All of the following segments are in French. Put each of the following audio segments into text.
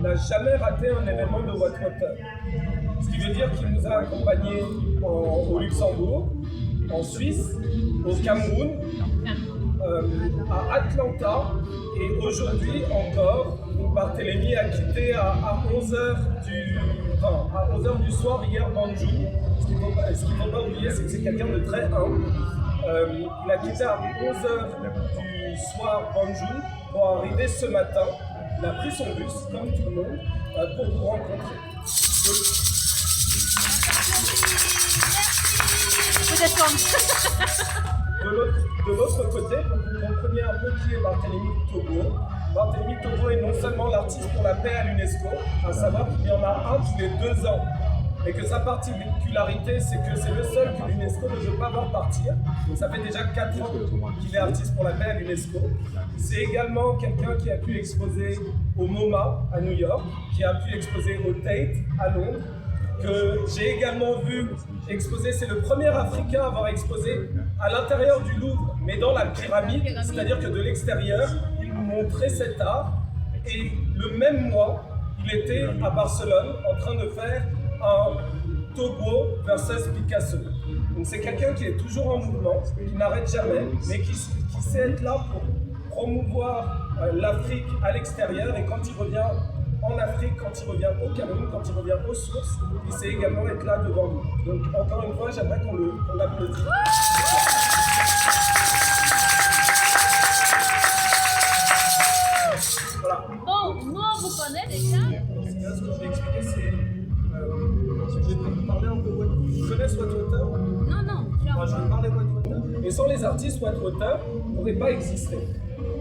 n'a jamais raté un événement de Whitewater. Ce qui veut dire qu'il nous a accompagnés au Luxembourg, en Suisse, au Cameroun, à Atlanta, et aujourd'hui encore, Barthélemy a quitté à 11h du soir hier Banjul. Ce qu'il ne faut pas oublier, c'est que c'est quelqu'un de très humble. Il a quitté à 11h du soir Banjul pour arriver ce matin. Il a pris son bus, comme tout le monde, pour vous rencontrer. De l'autre côté, pour que vous compreniez un peu qui est Barthélemy Togo. Barthélemy Togo est non seulement l'artiste pour la paix à l'UNESCO, à savoir qu'il y en a un tous les 2 ans, et que sa particularité, c'est que c'est le seul que l'UNESCO ne veut pas voir partir. Donc ça fait déjà 4 ans qu'il est artiste pour la paix à l'UNESCO. C'est également quelqu'un qui a pu exposer au MoMA à New York, qui a pu exposer au Tate à Londres, que j'ai également vu exposer. C'est le premier Africain à avoir exposé à l'intérieur du Louvre, mais dans la pyramide, c'est-à-dire que de l'extérieur, il montrait cet art. Et le même mois, il était à Barcelone en train de faire un Togo versus Picasso. Donc c'est quelqu'un qui est toujours en mouvement, qui n'arrête jamais, mais qui sait être là pour promouvoir l'Afrique à l'extérieur, et quand il revient en Afrique, quand il revient au Cameroun, quand il revient aux sources, il sait également être là devant nous. Donc encore une fois, j'aimerais qu'on l'applaudisse. Voilà. Bon, nous on vous connaît déjà. Ce que je vais expliquer, c'est... je vais vous parler un peu de Whitewater. Vous connaissez Whitewater? Non. Moi, je vais parler de Whitewater. Et sans les artistes, Whitewater n'aurait pas existé.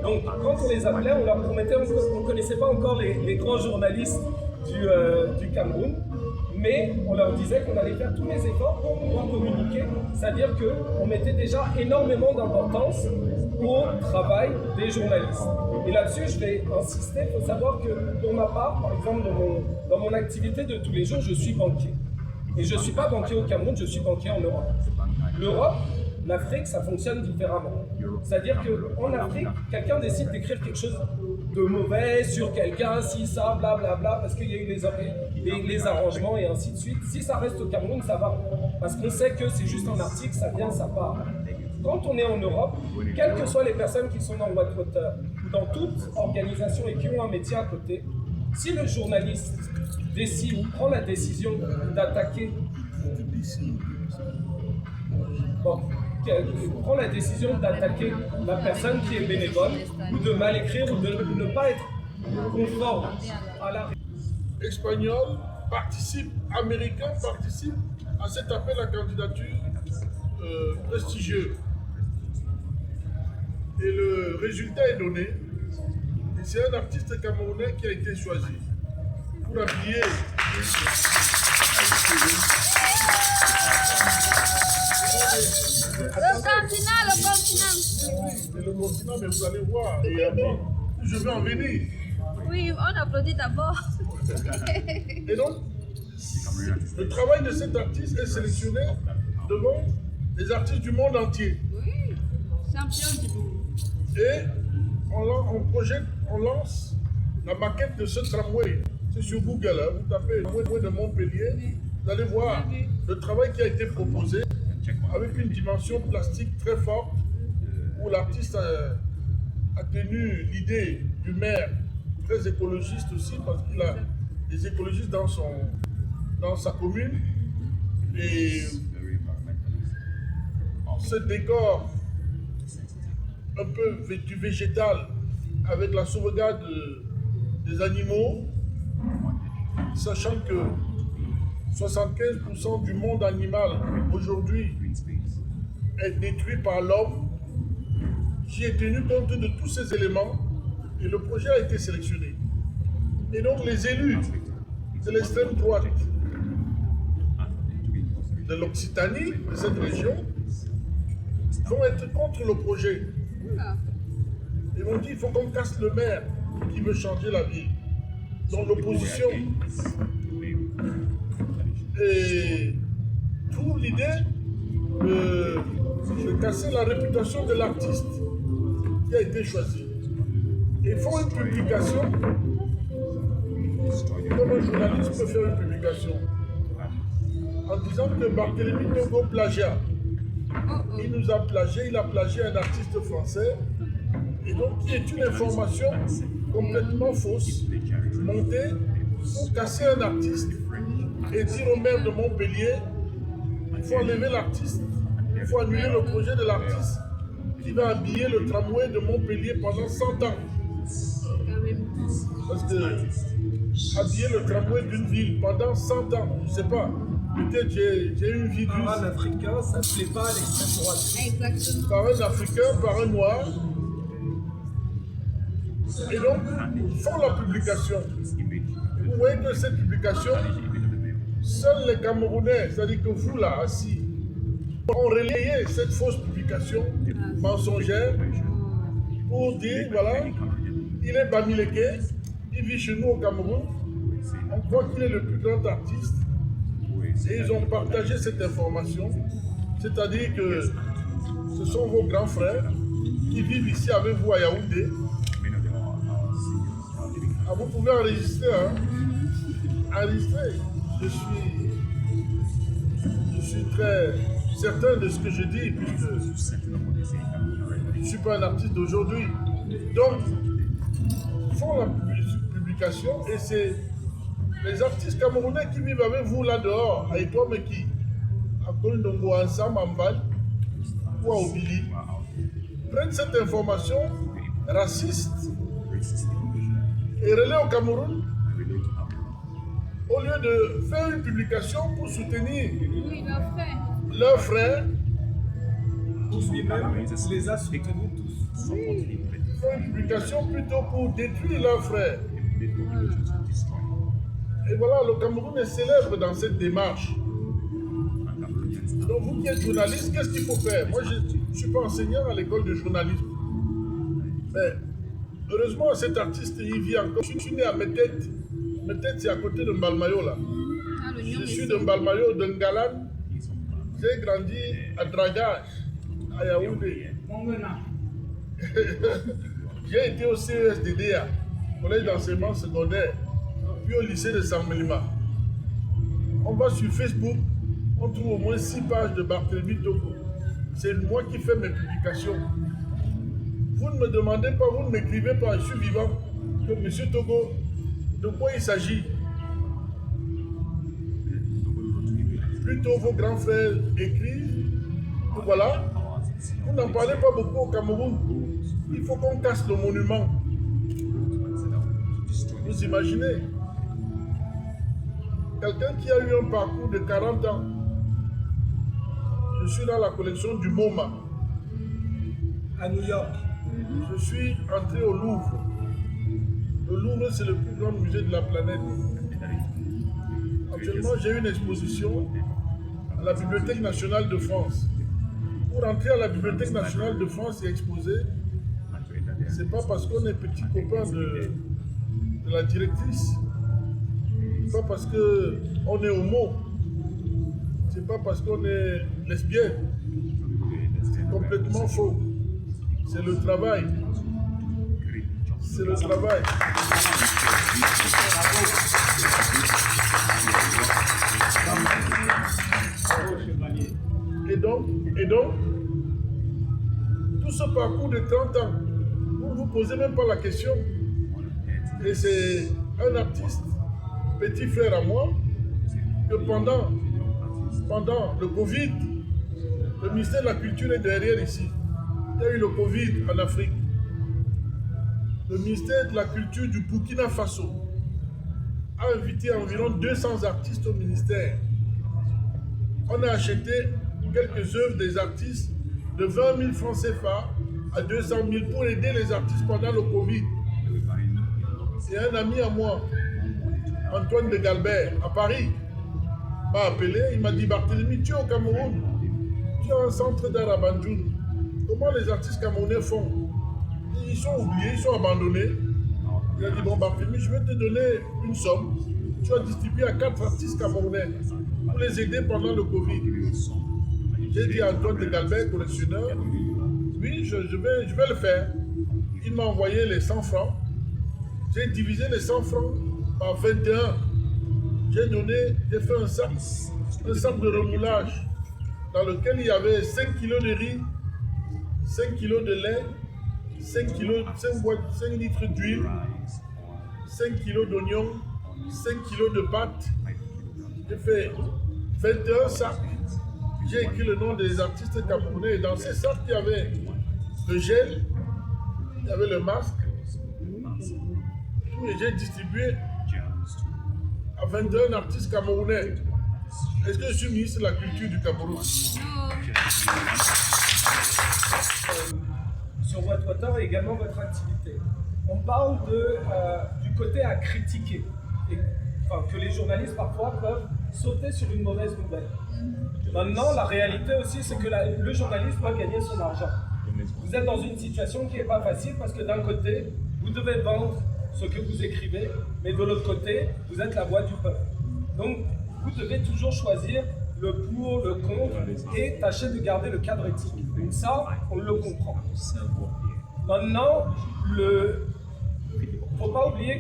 Donc, quand on les appelait, on leur promettait, on ne connaissait pas encore les grands journalistes du Cameroun, mais on leur disait qu'on allait faire tous les efforts pour pouvoir communiquer, c'est-à-dire qu'on mettait déjà énormément d'importance au travail des journalistes. Et là-dessus, je vais insister, il faut savoir que pour ma part, par exemple, dans mon activité de tous les jours, je suis banquier. Et je ne suis pas banquier au Cameroun, je suis banquier en Europe. L'Europe, l'Afrique, ça fonctionne différemment. C'est-à-dire qu'en Afrique, quelqu'un décide d'écrire quelque chose de mauvais sur quelqu'un, si ça, blablabla, parce qu'il y a eu les arrangements et ainsi de suite. Si ça reste au Cameroun, ça va. Parce qu'on sait que c'est juste un article, ça vient, ça part. Quand on est en Europe, quelles que soient les personnes qui sont dans Whitewater ou dans toute organisation et qui ont un métier à côté, si le journaliste prend la décision d'attaquer la personne qui est bénévole, ou de mal écrire, ou de ne pas être conforme à la... Espagnols participent, Américains participent à cet appel à candidature prestigieux. Et le résultat est donné. Et c'est un artiste camerounais qui a été choisi pour habiller. Le continent. C'est le continent, mais vous allez voir. Et je vais en venir. Oui, on applaudit d'abord. Et donc, le travail de cet artiste est sélectionné devant les artistes du monde entier. Oui, champion du monde. Et on lance la maquette de ce tramway. C'est sur Google, hein. Vous tapez le tramway de Montpellier, vous allez voir le travail qui a été proposé avec une dimension plastique très forte où l'artiste a tenu l'idée du maire, très écologiste aussi, parce qu'il a des écologistes dans sa commune. Et ce décor un peu du végétal avec la sauvegarde des animaux, sachant que 75% du monde animal aujourd'hui est détruit par l'homme. J'y ai tenu compte de tous ces éléments et le projet a été sélectionné. Et donc les élus de l'extrême droite de l'Occitanie, de cette région, vont être contre le projet. Ils m'ont dit qu'il faut qu'on casse le maire qui veut changer la ville. Dans l'opposition. Et pour l'idée de casser la réputation de l'artiste qui a été choisi. Ils font une publication journaliste peut faire une publication en disant que Barthélemy Togo plagiat. Il nous a plagié, il a plagié un artiste français, et donc qui est une information complètement fausse, montée pour casser un artiste et dire au maire de Montpellier il faut enlever l'artiste, il faut annuler le projet de l'artiste qui va habiller le tramway de Montpellier pendant 100 ans. Parce que habiller le tramway d'une ville pendant 100 ans, je ne sais pas, peut-être j'ai une vie Par un douce. Africain, ça ne plaît pas à l'extrême droite. Exactement. Par un Africain, par un Noir. Et donc, ils font la publication. Vous voyez que cette publication, seuls les Camerounais, c'est-à-dire que vous là, assis, ont relayé cette fausse publication mensongère pour dire, voilà, il est Bamileke, il vit chez nous au Cameroun, on croit qu'il est le plus grand artiste, et ils ont partagé cette information, c'est-à-dire que ce sont vos grands frères qui vivent ici avec vous à Yaoundé. Ah, vous pouvez enregistrer, hein? Enregistrer. Je suis très certain de ce que je dis, puisque je ne suis pas un artiste d'aujourd'hui. Donc, ils font la publication et c'est les artistes camerounais qui vivent avec vous là dehors, à Etoumeki, à Kolindongo, ensemble, en Bâle, ou à Obili, prennent cette information raciste et relaient au Cameroun au lieu de faire une publication pour soutenir Oui, leur frère. leurs frères. Lui-même les a soutenus tous. Faire une publication plutôt pour détruire leurs frères. Et voilà, le Cameroun est célèbre dans cette démarche. Donc vous qui êtes journaliste, qu'est-ce qu'il faut faire? Moi, je ne suis pas enseignant à l'école de journalisme. Mais heureusement, cet artiste, il vit encore. Je suis né à Métète. Métète, c'est à côté de Mbalmayo, là. Ah, le Je lion suis est de Mbalmayo, de Ngalan. J'ai grandi à Dragage, à Yaoundé. J'ai été au CESDDA, collège d'enseignement secondaire, puis au lycée de Saint-Mélima. On va sur Facebook, on trouve au moins 6 pages de Barthélemy Togo. C'est moi qui fais mes publications. Vous ne me demandez pas, vous ne m'écrivez pas, je suis vivant, que M. Togo, de quoi il s'agit? Plutôt vos grands frères écrivent, voilà, vous n'en parlez pas beaucoup au Cameroun. Il faut qu'on casse le monument. Vous imaginez? Quelqu'un qui a eu un parcours de 40 ans. Je suis dans la collection du MoMA. À New York. Je suis entré au Louvre. Le Louvre, c'est le plus grand musée de la planète. Actuellement, j'ai une exposition à la Bibliothèque nationale de France. Pour entrer à la Bibliothèque nationale de France et exposer, c'est pas parce qu'on est petit copain de la directrice. C'est pas parce qu'on est homo. C'est pas parce qu'on est lesbienne. C'est complètement faux. C'est le travail. C'est le travail. Et donc, tout ce parcours de 30 ans, vous ne vous posez même pas la question. Et c'est un artiste, petit frère à moi, que pendant le Covid, le ministère de la Culture est derrière ici. Il y a eu le Covid en Afrique. Le ministère de la Culture du Burkina Faso a invité environ 200 artistes au ministère. On a acheté quelques œuvres des artistes de 20 000 francs CFA à 200 000 pour aider les artistes pendant le Covid. Et un ami à moi, Antoine de Galbert, à Paris, m'a appelé, il m'a dit: Barthélemy, tu es au Cameroun, tu as un centre d'art à Banjul. Comment les artistes camerounais font? Ils sont oubliés, ils sont abandonnés. Il a dit: bon, Barthélemy, je vais te donner une somme. Tu vas distribuer à 4 artistes camerounais pour les aider pendant le Covid. J'ai dit à Antoine de Galbert, collectionneur: oui, je vais le faire. Il m'a envoyé les 100 francs. J'ai divisé les 100 francs par 21 j'ai fait un sac de remoulage dans lequel il y avait 5 kilos de riz, 5 kilos de lait, 5 litres d'huile, 5 kilos d'oignons, 5 kilos de pâtes. J'ai fait 21 sacs. J'ai écrit le nom des artistes camerounais. Et dans ces sacs, il y avait le gel, il y avait le masque. Et j'ai distribué à 21 artistes camerounais. Est-ce que je suis ministre de la Culture du Cameroun? Sur votre auteur et également votre activité. On parle du côté à critiquer, que les journalistes parfois peuvent sauter sur une mauvaise nouvelle. Maintenant, la réalité aussi, c'est que le journaliste doit gagner son argent. Vous êtes dans une situation qui n'est pas facile parce que d'un côté, vous devez vendre ce que vous écrivez, mais de l'autre côté, vous êtes la voix du peuple. Donc, vous devez toujours choisir le pour, le contre et tâcher de garder le cadre éthique. Donc ça, on le comprend. Maintenant, il ne faut pas oublier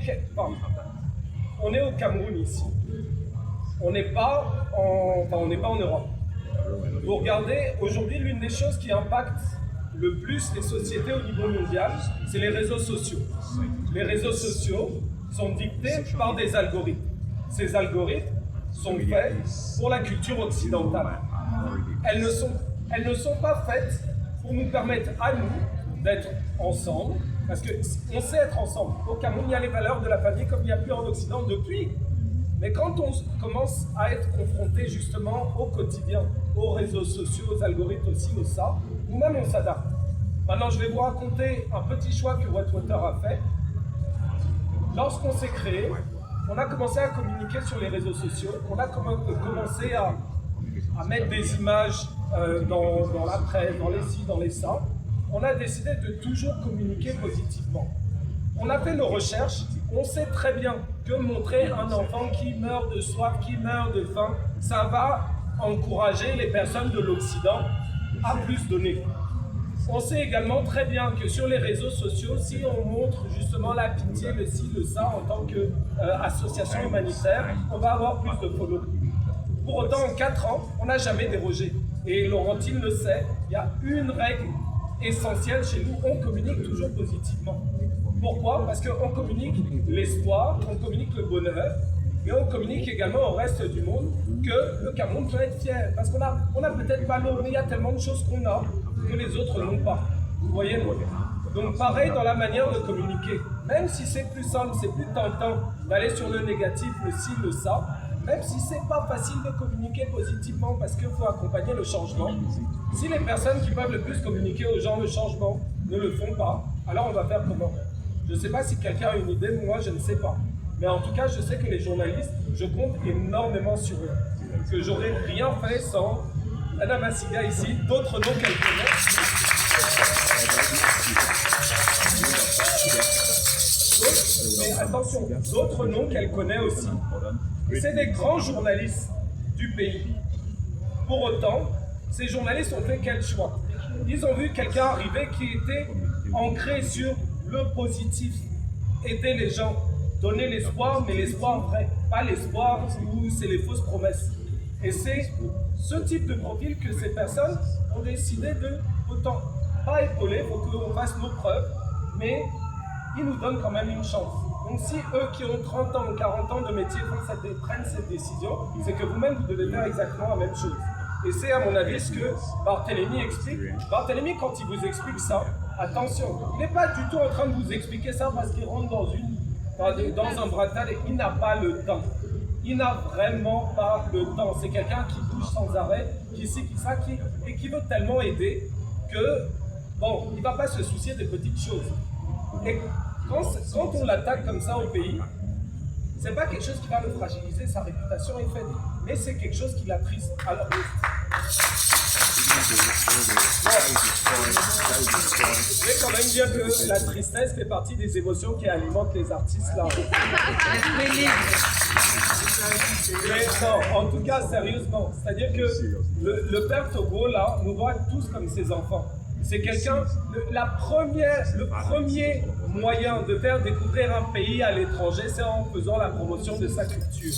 qu'on est au Cameroun ici. On n'est pas en Europe. Vous regardez, aujourd'hui, l'une des choses qui impacte le plus les sociétés au niveau mondial, c'est les réseaux sociaux. Les réseaux sociaux sont dictés par des algorithmes. Ces algorithmes sont faits pour la culture occidentale. Elles ne sont pas faites pour nous permettre à nous d'être ensemble, parce qu'on sait être ensemble. Au Cameroun, il y a les valeurs de la famille comme il n'y a plus en Occident depuis. Mais quand on commence à être confronté justement au quotidien, aux réseaux sociaux, aux algorithmes aussi, au ça, nous-mêmes on s'adapte. Maintenant, je vais vous raconter un petit choix que Whitewater a fait. Lorsqu'on s'est créé, on a commencé à communiquer sur les réseaux sociaux, on a commencé à mettre des images dans la presse, dans les ci, dans les ça. On a décidé de toujours communiquer positivement. On a fait nos recherches, on sait très bien que montrer un enfant qui meurt de soif, qui meurt de faim, ça va encourager les personnes de l'Occident à plus donner. On sait également très bien que sur les réseaux sociaux, si on montre justement la pitié, le ci, le ça, en tant qu'association humanitaire, on va avoir plus de follow. Pour autant, en 4 ans, on n'a jamais dérogé. Et Laurentine le sait, il y a une règle essentielle chez nous, on communique toujours positivement. Pourquoi? Parce qu'on communique l'espoir, on communique le bonheur, mais on communique également au reste du monde que le Cameroun peut être fier. Parce qu'on a peut-être pas l'eau, mais il y a tellement de choses qu'on a que les autres n'ont pas. Vous voyez? Donc pareil dans la manière de communiquer. Même si c'est plus simple, c'est plus tentant d'aller sur le négatif, le ci, le ça, même si c'est pas facile de communiquer positivement parce qu'il faut accompagner le changement, si les personnes qui peuvent le plus communiquer aux gens le changement ne le font pas, alors on va faire comment? Je ne sais pas si quelqu'un a une idée, moi je ne sais pas. Mais en tout cas, je sais que les journalistes, je compte énormément sur eux. Que j'aurais rien fait sans Anna Massiga ici, d'autres noms qu'elle connaît. Mais attention, d'autres noms qu'elle connaît aussi. Et c'est des grands journalistes du pays. Pour autant, ces journalistes ont fait quel choix? Ils ont vu quelqu'un arriver qui était ancré sur le positif, aider les gens, donner l'espoir, mais l'espoir vrai, pas l'espoir où c'est les fausses promesses. Et c'est ce type de profil que ces personnes ont décidé de, autant pas épauler, pour qu'on fasse nos preuves, mais ils nous donnent quand même une chance. Donc si eux qui ont 30 ans ou 40 ans de métier prennent cette décision, c'est que vous-même vous devez faire exactement la même chose. Et c'est à mon avis ce que Barthélemy explique. Barthélemy, quand il vous explique ça, attention, il n'est pas du tout en train de vous expliquer ça parce qu'il rentre dans un bras et il n'a pas le temps. Il n'a vraiment pas le temps. C'est quelqu'un qui bouge sans arrêt, qui sait qui ça, et qui veut tellement aider que, bon, il ne va pas se soucier des petites choses. Et quand on l'attaque comme ça au pays, c'est pas quelque chose qui va le fragiliser, sa réputation est faite, mais c'est quelque chose qui l'attriste. Alors, je vais quand même dire que la tristesse fait partie des émotions qui alimentent les artistes là. Mais non, en tout cas, sérieusement, c'est-à-dire que le père Togo là nous voit tous comme ses enfants. C'est quelqu'un, le premier moyen de faire découvrir un pays à l'étranger, c'est en faisant la promotion de sa culture.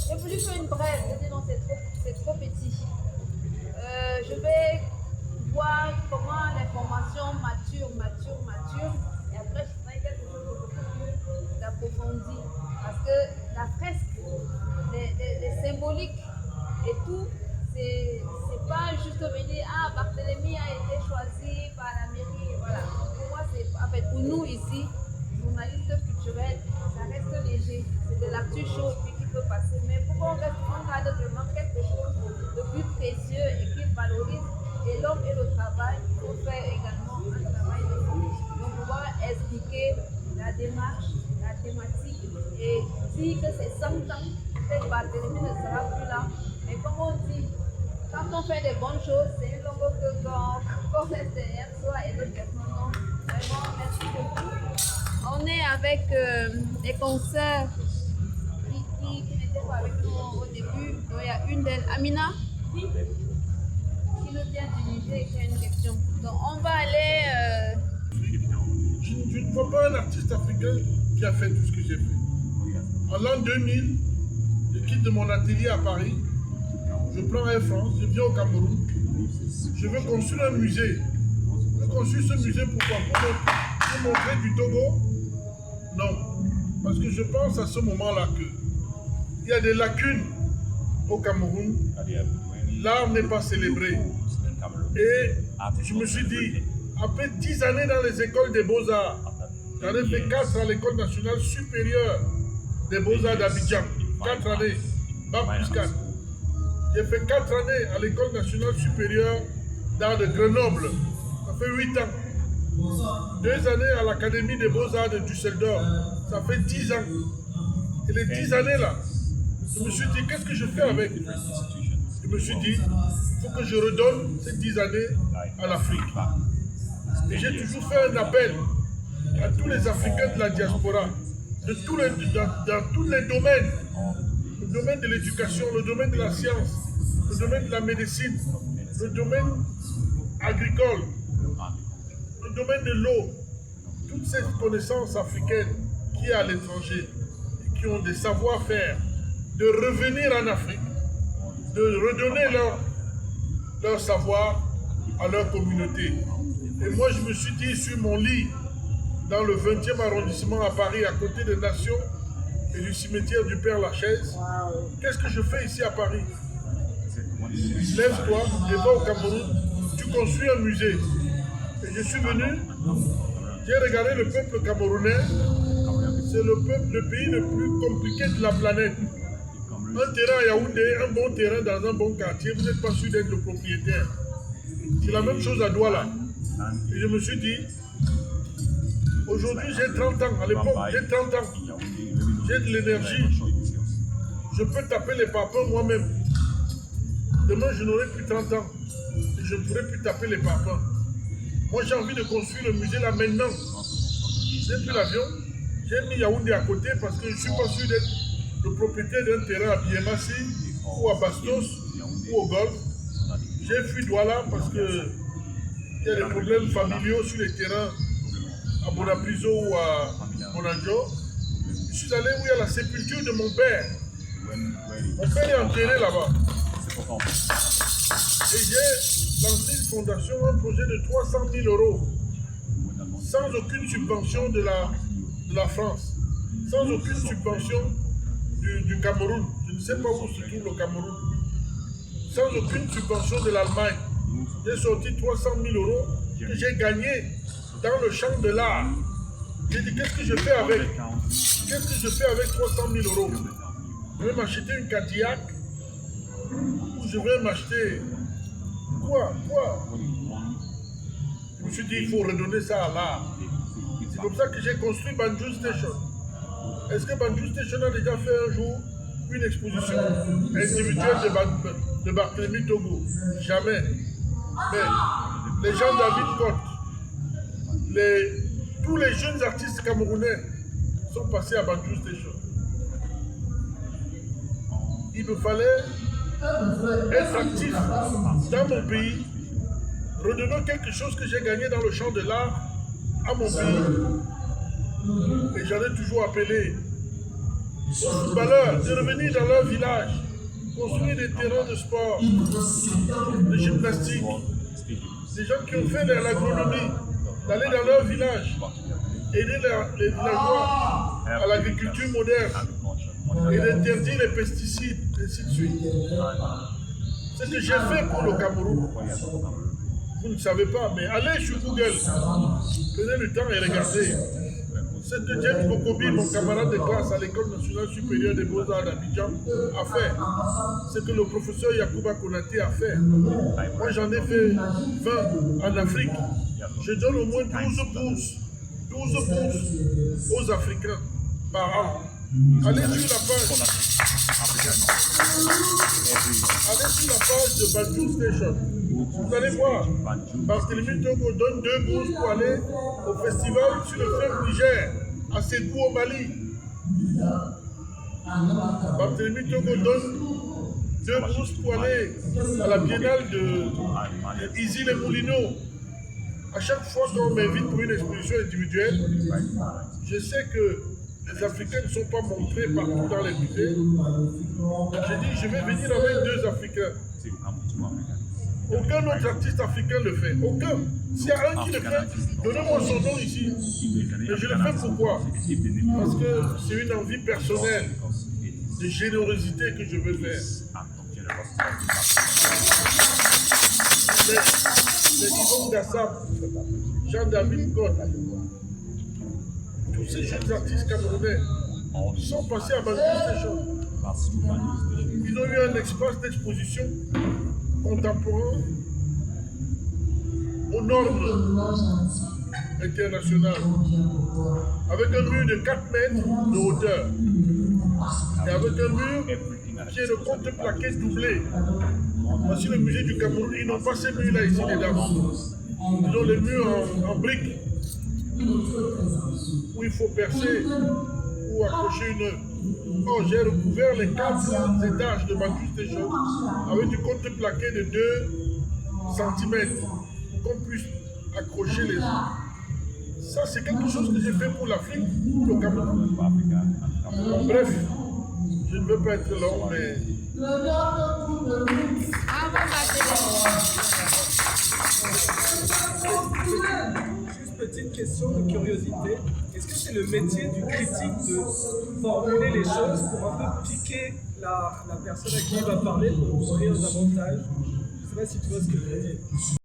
J'ai voulu faire une brève, je dis non, c'est trop petit. Je vais voir comment l'information mature, et après je ferai quelque chose de beaucoup plus approfondi. Parce que la fresque, les symboliques et tout, c'est pas juste venir, ah, Barthélemy a été choisi par la mairie, voilà. Pour moi, en fait, pour nous ici, journalistes culturels, ça reste léger. C'est de l'actu chaud qui peut passer. Mais pour qu'on garde vraiment quelque chose de plus précieux et qui valorise et l'homme et le travail, il faut faire également un travail de fond. Donc, pouvoir expliquer la démarche, la thématique et dire que c'est 100 ans, peut-être Barthélemy ne sera plus là. Mais comme on dit, quand on fait des bonnes choses, c'est une longue que qu'on laisse derrière soi et d'autres personnes. Donc, vraiment, merci beaucoup. On est avec des concerts qui n'étaient pas avec nous au début. Donc, il y a une d'elles, Amina, qui nous vient du Niger et qui a une question. Donc, on va aller. Je ne vois pas un artiste africain qui a fait tout ce que j'ai fait. En l'an 2000, je quitte mon atelier à Paris. Je prends Air France, je viens au Cameroun. Je veux construire un musée. Je veux construire ce musée pourquoi? Pour montrer du Togo? Non. Parce que je pense à ce moment-là qu'il y a des lacunes au Cameroun. L'art n'est pas célébré. Et je me suis dit, après 10 années dans les écoles des beaux-arts, j'en ai fait 4 à l'école nationale supérieure des beaux-arts d'Abidjan. 4 années, bac plus 4. J'ai fait 4 années à l'école nationale supérieure d'art de Grenoble. Ça fait 8 ans. 2 années à l'académie des beaux-arts de Düsseldorf. Ça fait 10 ans. Et les 10 années là, je me suis dit, qu'est-ce que je fais avec? Je me suis dit, il faut que je redonne ces 10 années à l'Afrique. Et j'ai toujours fait un appel à tous les Africains de la diaspora, dans tous les domaines. Le domaine de l'éducation, le domaine de la science, le domaine de la médecine, le domaine agricole, le domaine de l'eau, toutes ces connaissances africaines qui sont à l'étranger et qui ont des savoir-faire, de revenir en Afrique, de redonner leur savoir à leur communauté. Et moi, je me suis dit, sur mon lit, dans le 20e arrondissement à Paris, à côté des Nations et du cimetière du Père Lachaise, qu'est-ce que je fais ici à Paris? Lève-toi et va au Cameroun, tu construis un musée. Et je suis venu, j'ai regardé le peuple camerounais, c'est le pays le plus compliqué de la planète. Un terrain à Yaoundé, un bon terrain dans un bon quartier, vous n'êtes pas sûr d'être le propriétaire. C'est la même chose à Douala. Et je me suis dit, aujourd'hui j'ai 30 ans, à l'époque j'ai 30 ans, j'ai de l'énergie, je peux taper les papins moi-même. Demain je n'aurai plus 30 ans, et je ne pourrai plus taper les papins. Moi j'ai envie de construire le musée là maintenant. J'ai pris l'avion, j'ai mis Yaoundé à côté parce que je ne suis pas sûr d'être le propriétaire d'un terrain à Biémassi ou à Bastos ou au Golfe. J'ai fui Douala parce que il y a des problèmes familiaux sur les terrains à Bonapriso ou à Monanjo. Je suis allé où il y a la sépulture de mon père. Mon père est enterré là-bas. Et j'ai lancé une fondation, un projet de 300 000 €, sans aucune subvention de la France, sans aucune subvention du Cameroun. Je ne sais pas où se trouve le Cameroun. Sans aucune subvention de l'Allemagne. J'ai sorti 300 000 € que j'ai gagné dans le champ de l'art. J'ai dit, qu'est-ce que je fais avec? Qu'est-ce que je fais avec 300 000 €? Je vais m'acheter une Cadillac ou je vais m'acheter... Quoi? Je me suis dit, il faut redonner ça à l'art. C'est comme ça que j'ai construit Banjul Station. Est-ce que Banjul Station a déjà fait un jour une exposition individuelle de Barthélemy Togo? Jamais. Mais les gens David Côte, tous les jeunes artistes camerounais sont passés à Banjul Station. Il me fallait être actif dans mon pays redonnons quelque chose que j'ai gagné dans le champ de l'art à mon pays. Et j'en ai toujours appelé aux footballeurs de revenir dans leur village, construire des terrains de sport, de gymnastique, des gens qui ont fait de l'agronomie, d'aller dans leur village, aider les villageois à l'agriculture moderne et d'interdire les pesticides, ainsi de suite. Ce que j'ai fait pour le Cameroun, vous ne savez pas, mais allez sur Google, prenez le temps et regardez. Ce que James Bokobi, mon camarade de classe à l'École nationale supérieure des beaux-arts d'Abidjan, a fait. Ce que le professeur Yacouba Konaté a fait. Moi, j'en ai fait 20 en Afrique. Je donne au moins 12 bourses aux Africains par an. Allez sur la page de Banjul Station. Vous allez voir, Barthélemy Togo donne 2 bourses pour aller au festival sur le fleuve Niger, à Ségou au Mali. Barthélemy Togo donne 2 bourses pour aller à la biennale de Issy les Moulineaux. À chaque fois qu'on m'invite pour une exposition individuelle, je sais que les Africains ne sont pas montrés partout dans les musées. J'ai dit, je vais venir avec 2 Africains. Aucun autre artiste africain le fait. Aucun. S'il y a un qui le fait, donnez-moi son nom ici. Mais je le fais pourquoi? Parce que c'est une envie personnelle de générosité que je veux faire. Les Yvon Gassam, Jean-David Gott, tous ces jeunes artistes camerounais sont passés à Banjul Station. Ils ont eu un espace d'exposition contemporain aux normes internationales, avec un mur de 4 mètres de hauteur et avec un mur qui est de contreplaqué doublé. Voici le musée du Cameroun, ils n'ont pas ces murs-là ici, les dames. Ils ont les murs en briques où il faut percer ou accrocher une œuvre. Oh, j'ai recouvert les 4 étages de Banjul Station avec du contreplaqué de 2 cm pour qu'on puisse accrocher les œuvres. Ça, c'est quelque chose que j'ai fait pour l'Afrique, pour le Cameroun. Bref, je ne veux pas être long, mais... Juste petite question de curiosité. Est-ce que c'est le métier du critique de formuler les choses pour un peu piquer la personne à qui il va parler pour ouvrir davantage? Je ne sais pas si tu vois ce que je veux dire.